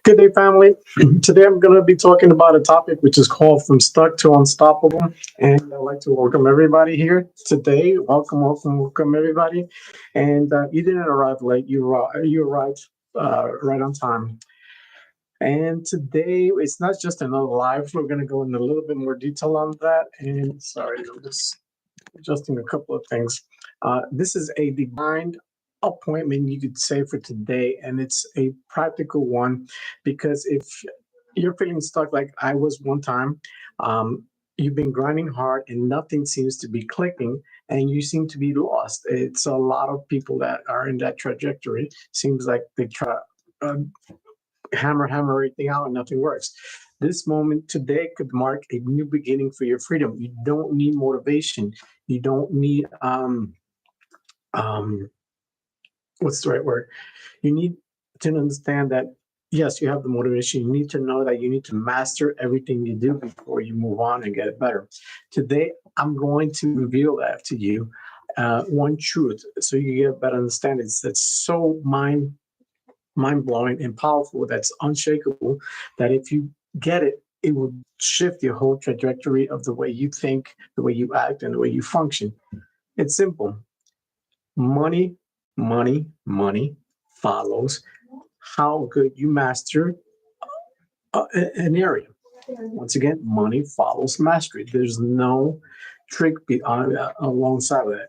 Good day, family. Today I'm going to be talking about a topic which is called From Stuck to Unstoppable. And I'd like to welcome everybody here today. Welcome, welcome, welcome, everybody. And you didn't arrive late, you arrived right on time. And today it's not just another live. We're going to go in a little bit more detail on that. And sorry, I'm just adjusting a couple of things. This is a divine appointment, you could say, for today, and it's a practical one because if you're feeling stuck like I was one time, you've been grinding hard and nothing seems to be clicking and you seem to be lost. It's a lot of people that are in that trajectory. Seems like they try uh, hammer everything out and nothing works. This moment today could mark a new beginning for your freedom. You don't need motivation. You don't need um what's the right word? You need to understand that yes, you have the motivation. You need to know that you need to master everything you do before you move on and get it better. Today, I'm going to reveal that to you. One truth, so you get a better understanding. That's so mind blowing and powerful. That's unshakable. That if you get it, it will shift your whole trajectory of the way you think, the way you act, and the way you function. It's simple. Money, money follows how good you master an area. Once again, money follows mastery. There's no trick alongside of that.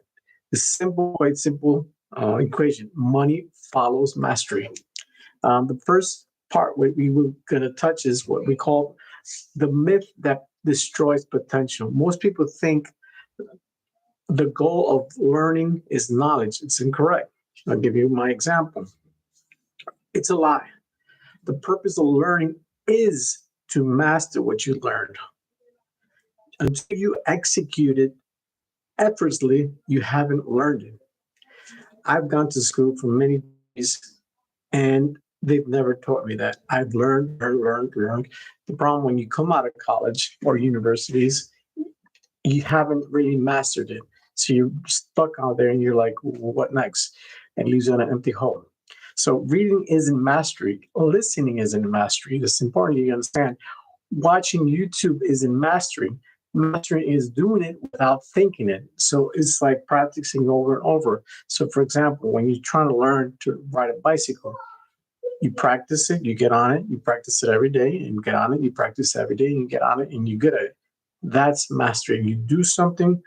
The simple, quite simple equation: money follows mastery. The first part we were going to touch is what we call the myth that destroys potential. Most people think the goal of learning is knowledge. It's incorrect. I'll give you my example. It's a lie. The purpose of learning is to master what you learned. Until you execute it effortlessly, you haven't learned it. I've gone to school for many days and they've never taught me that. I've learned. The problem when you come out of college or universities, you haven't really mastered it. So you're stuck out there and you're like, what next? And leaves you on an empty hole. So reading isn't mastery. Listening isn't mastery. It's important you understand. Watching YouTube isn't mastery. Mastering is doing it without thinking it. So it's like practicing over and over. So for example, when you're trying to learn to ride a bicycle, you practice it, you get on it, you practice it every day, and you get on it, you practice it every day, and you get on it, and you're good at it. That's mastery. You do something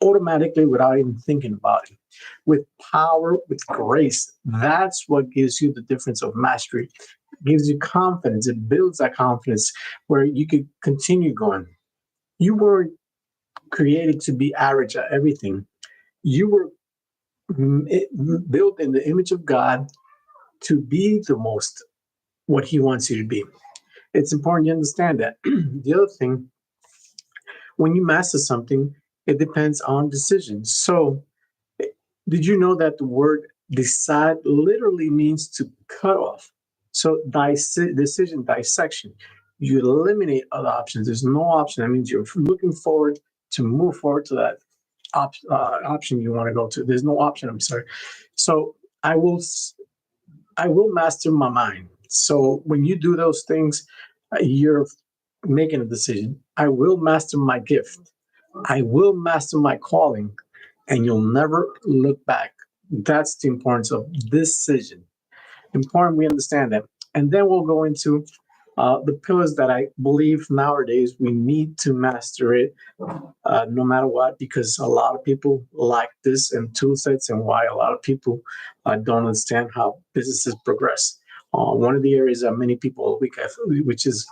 automatically without even thinking about it. With power, with grace, that's what gives you the difference of mastery. It gives you confidence. It builds that confidence where you could continue going. You weren't created to be average at everything. You were built in the image of God to be the most what He wants you to be. It's important you understand that. The other thing, when you master something, it depends on decisions. So, did you know that the word decide literally means to cut off? So, decision, dissection. You eliminate other options. There's no option. That means you're looking forward to move forward to that option you want to go to. There's no option. I'm sorry. So, I will I will master my mind. So when you do those things, you're making a decision. I will master my gift. I will master my calling, and you'll never look back. That's the importance of decision. Important we understand that. And then we'll go into the pillars that I believe nowadays we need to master it no matter what, because a lot of people like this and tool sets, and why a lot of people don't understand how businesses progress. One of the areas that many people look at, which is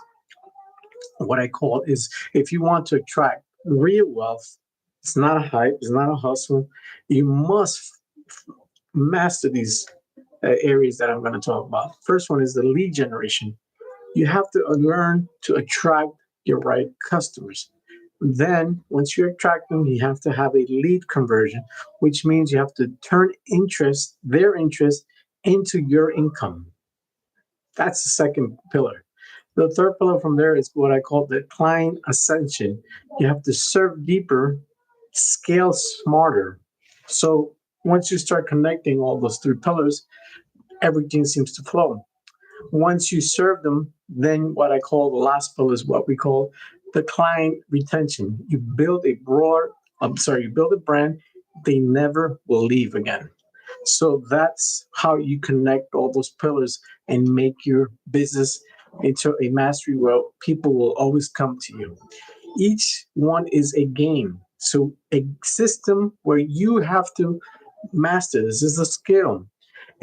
what I call, is if you want to attract real wealth, it's not a hype, it's not a hustle. You must master these areas that I'm going to talk about. First one is the lead generation. You have to learn to attract your right customers. Then, once you attract them, you have to have a lead conversion, which means you have to turn their interest, into your income. That's the second pillar. The third pillar from there is what I call the client ascension. You have to serve deeper, scale smarter. So, once you start connecting all those three pillars, everything seems to flow. Once you serve them, then what I call the last pillar is what we call the client retention. You build a you build a brand, they never will leave again. So that's how you connect all those pillars and make your business into a mastery where people will always come to you. Each one is a game. So a system where you have to master this is a skill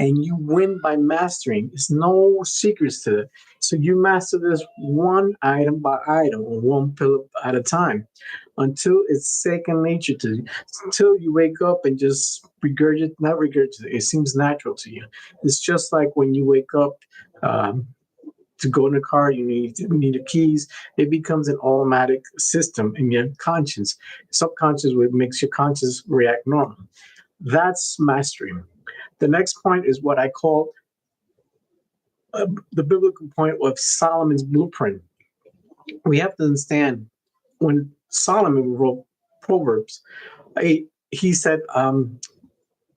and you win by mastering. There's no secrets to it. So you master this one item by item or one pillar at a time until it's second nature to you. Until you wake up and just regurgitate, not regurgitate, it seems natural to you. It's just like when you wake up. To go in the car, you need the keys. It becomes an automatic system in your conscience. Subconscious, what makes your conscious react normal. That's mastery. The next point is what I call the biblical point of Solomon's blueprint. We have to understand when Solomon wrote Proverbs, he said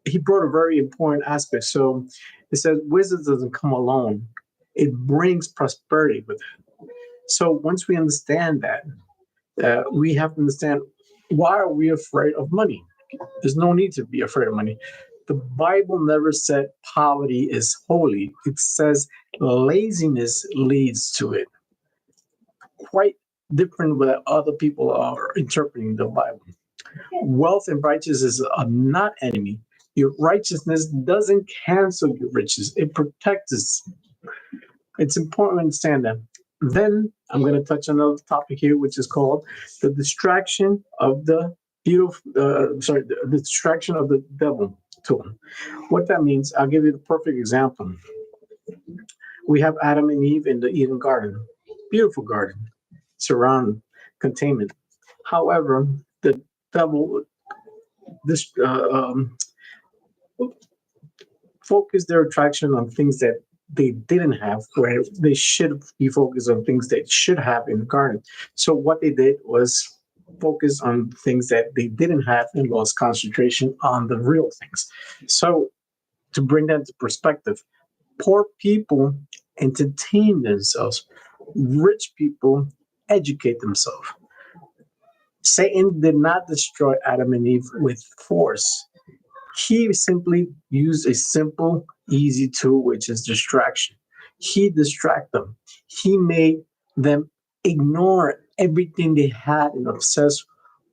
he brought a very important aspect. So it says wisdom doesn't come alone; it brings prosperity with it. So once we understand that, we have to understand why are we afraid of money? There's no need to be afraid of money. The Bible never said poverty is holy. It says laziness leads to it. Quite different what other people are interpreting the Bible. Wealth and righteousness are not enemy. Your righteousness doesn't cancel your riches. It protects us. It's important to understand that. Then I'm going to touch on another topic here, which is called the distraction of the beautiful. The distraction of the devil tool. What that means, I'll give you the perfect example. We have Adam and Eve in the Eden Garden, beautiful garden, surround containment. However, the devil this focused their attraction on things that they didn't have, where they should be focused on things they should have in the garden. So what they did was focus on things that they didn't have and lost concentration on the real things. So to bring that into perspective, poor people entertain themselves, rich people educate themselves. Satan did not destroy Adam and Eve with force. He simply used a simple, easy tool, which is distraction. He distracted them. He made them ignore everything they had and obsess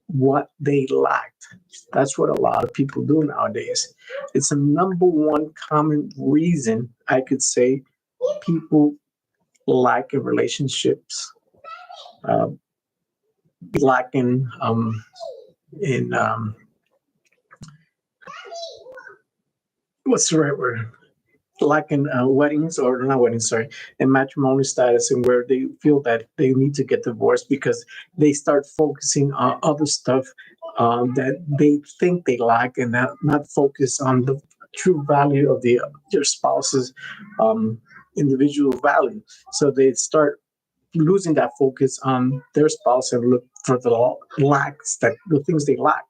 what they lacked. That's what a lot of people do nowadays. It's a number one common reason I could say people lack in relationships, uh, lack in what's the right word? Lack in weddings or not weddings, sorry, in matrimonial status, and where they feel that they need to get divorced because they start focusing on other stuff that they think they lack and not focus on the true value of their spouse's um, individual value. So they start losing that focus on their spouse and look for the things they lack,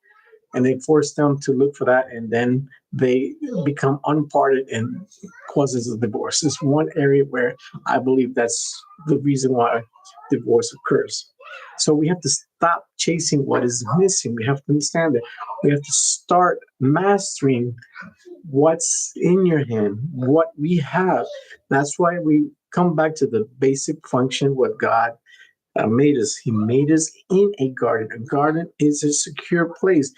and they force them to look for that, and then they become unparted and causes a divorce. It's one area where I believe that's the reason why divorce occurs. So we have to stop chasing what is missing. We have to understand that we have to start mastering what's in your hand, what we have. That's why we come back to the basic function what God made us. He made us in a garden. A garden is a secure place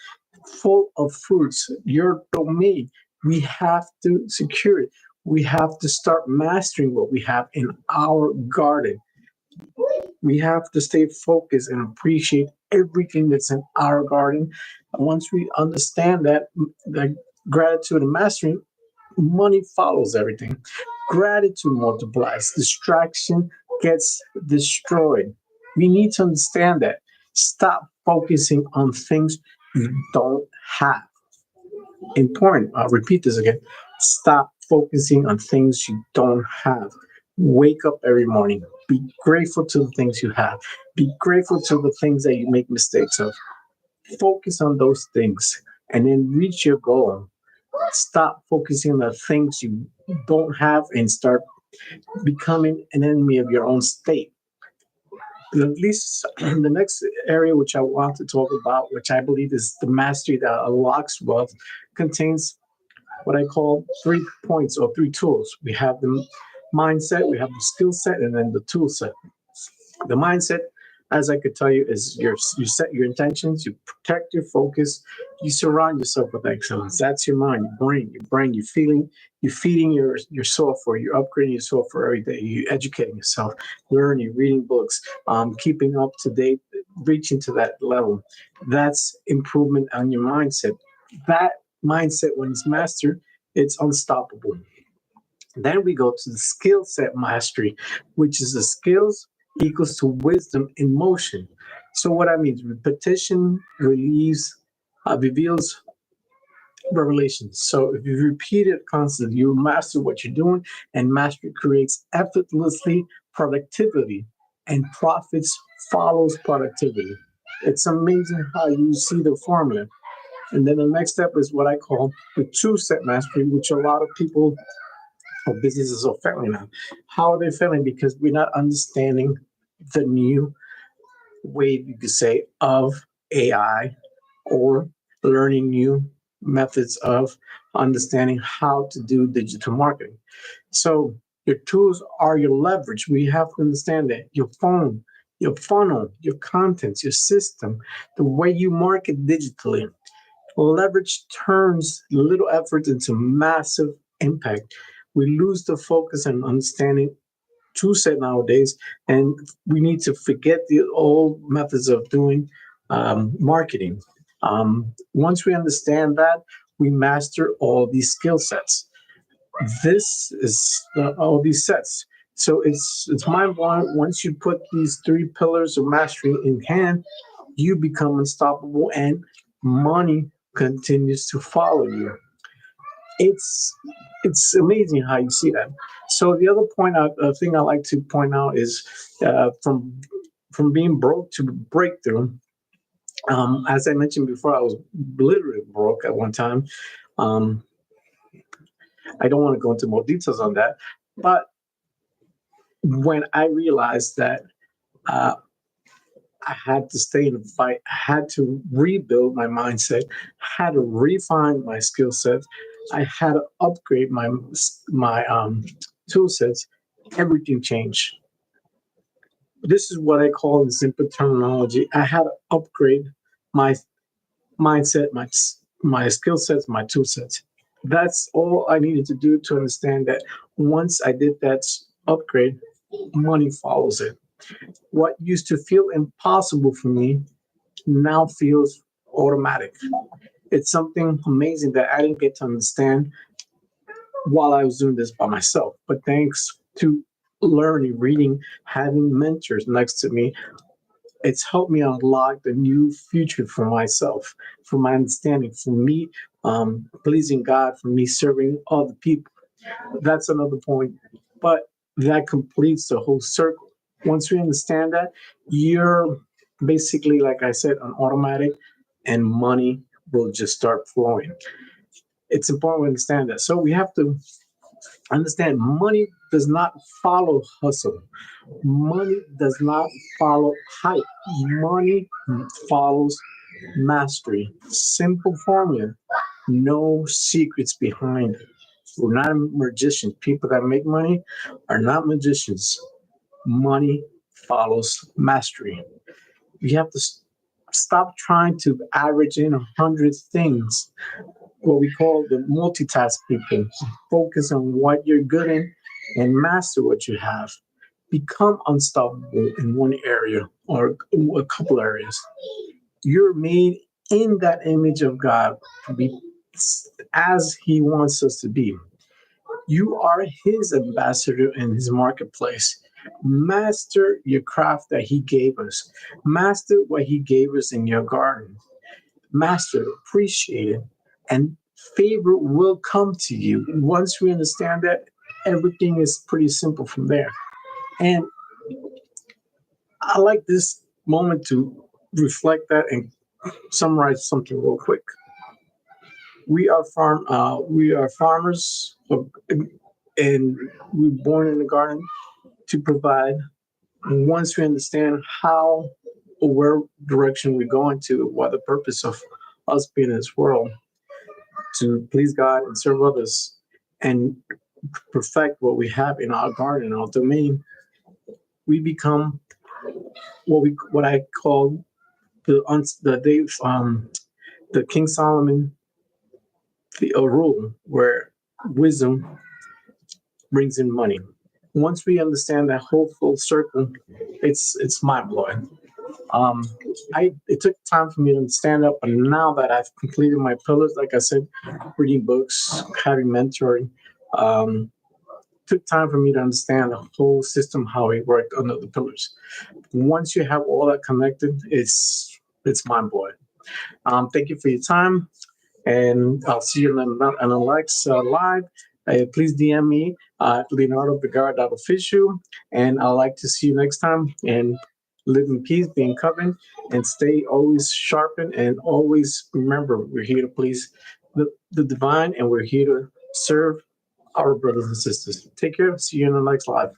full of fruits, your domain. We have to secure it. We have to start mastering what we have in our garden. We have to stay focused and appreciate everything that's in our garden. And once we understand that, the gratitude and mastering, money follows everything. Gratitude multiplies, distraction gets destroyed. We need to understand that. Stop focusing on things you don't have. Important. I'll repeat this again. Stop focusing on things you don't have. Wake up every morning. Be grateful to the things you have. Be grateful to the things that you make mistakes of. Focus on those things and then reach your goal. Stop focusing on the things you don't have and start becoming an enemy of your own state. At least the next area which I want to talk about, which I believe is the mastery that unlocks wealth, contains what I call 3 points or 3 tools. We have the mindset, we have the skill set, and then the tool set. The mindset, as I could tell you, is you set your intentions, you protect your focus, you surround yourself with excellence. That's your mind, your brain, you're feeding your software, you're upgrading your software every day, you're educating yourself, learning, reading books, keeping up to date, reaching to that level. That's improvement on your mindset. That mindset, when it's mastered, it's unstoppable. Then we go to the skill set mastery, which is the skills equals to wisdom in motion. So what that means, repetition reveals revelation. So if you repeat it constantly, you master what you're doing, and mastery creates effortlessly productivity, and profits follows productivity. It's amazing how you see the formula. And then the next step is what I call the two set mastery, which a lot of people or businesses are failing on. How are they failing? Because we're not understanding the new way, you could say, of AI, or learning new methods of understanding how to do digital marketing. So your tools are your leverage. We have to understand that your phone, your funnel, your contents, your system, the way you market digitally. Leverage turns little effort into massive impact. We lose the focus and understanding too set nowadays, and we need to forget the old methods of doing marketing. Once we understand that, we master all these skill sets. This is all these sets. So it's mind blowing. Once you put these 3 pillars of mastery in hand, you become unstoppable, and money continues to follow you. It's it's amazing how you see that. So the other thing I like to point out is from being broke to breakthrough. As I mentioned before, I was literally broke at one time. Um, I don't want to go into more details on that, but when I realized that uh, I had to stay in the fight. I had to rebuild my mindset. I had to refine my skill sets. I had to upgrade my tool sets. Everything changed. This is what I call in simple terminology. I had to upgrade my mindset, my skill sets, my tool sets. That's all I needed to do to understand that once I did that upgrade, money follows it. What used to feel impossible for me now feels automatic. It's something amazing that I didn't get to understand while I was doing this by myself. But thanks to learning, reading, having mentors next to me, it's helped me unlock the new future for myself, for my understanding, for me pleasing God, for me serving other people. That's another point. But that completes the whole circle. Once we understand that, you're basically, like I said, on automatic, and money will just start flowing. It's important to understand that. So we have to understand money does not follow hustle. Money does not follow hype. Money follows mastery. Simple formula. No secrets behind it. We're not magicians. People that make money are not magicians. Money follows mastery. We have to stop trying to average in 100 things, what we call the multitask people. Focus on what you're good in and master what you have. Become unstoppable in one area or a couple areas. You're made in that image of God to be as He wants us to be. You are His ambassador in His marketplace. Master your craft that He gave us. Master what He gave us in your garden. Master, appreciate it, and favor will come to you. Once we understand that, everything is pretty simple from there. And I like this moment to reflect that and summarize something real quick. We are farmers. And we're born in the garden to provide. And once we understand how or where direction we're going to, what the purpose of us being in this world, to please God and serve others and perfect what we have in our garden, our domain, we become what I call the King Solomon rule, where wisdom brings in money. Once we understand that whole full circle, it's mind blowing. Um, it took time for me to stand up, but now that I've completed my pillars, like I said, reading books, having mentoring, um, took time for me to understand the whole system, how it worked under the pillars. Once you have all that connected, it's mind blowing. Thank you for your time, and I'll see you on the next live. Please DM me at Leonardo Vergara official, and I'd like to see you next time. And live in peace, be in covenant, and stay always sharpened. And always remember, we're here to please the divine, and we're here to serve our brothers and sisters. Take care. See you in the next live.